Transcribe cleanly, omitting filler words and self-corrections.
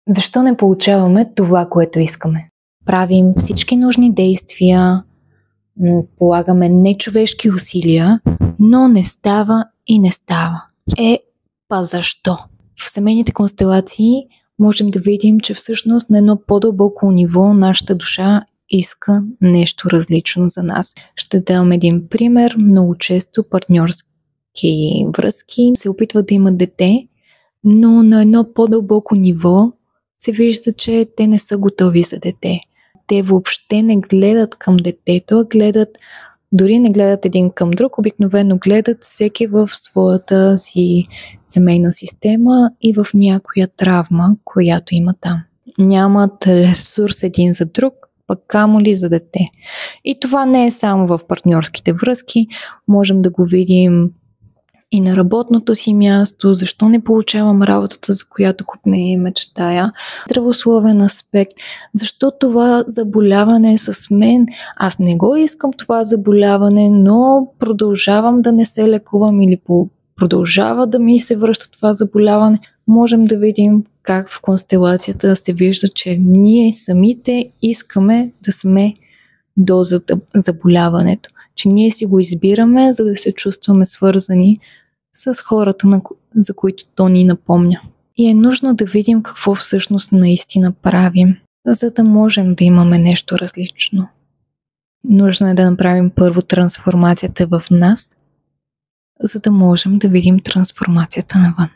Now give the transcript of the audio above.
Защо не получаваме това, което искаме? Правим всички нужни действия, полагаме нечовешки усилия, но не става и не става. Па защо? В семейните констелации можем да видим, че всъщност на едно по-дълбоко ниво нашата душа иска нещо различно за нас. Ще дам един пример. Много често партньорски връзки се опитват да имат дете, но на едно по-дълбоко ниво се вижда, че те не са готови за дете. Те въобще не гледат към детето, дори не гледат един към друг, обикновено гледат всеки в своята си семейна система и в някоя травма, която има там. Нямат ресурс един за друг, пък камо ли за дете. И това не е само в партньорските връзки, можем да го видим и на работното си място, защо не получавам работата, за която купне и мечтая. Здравословен аспект, защо това заболяване е с мен, аз не го искам това заболяване, но продължавам да не се лекувам или продължава да ми се връща това заболяване. Можем да видим как в констелацията се вижда, че ние самите искаме да сме до заболяването, че ние си го избираме, за да се чувстваме свързани с хората, за които то ни напомня. И е нужно да видим какво всъщност наистина правим, за да можем да имаме нещо различно. Нужно е да направим първо трансформацията в нас, за да можем да видим трансформацията навън.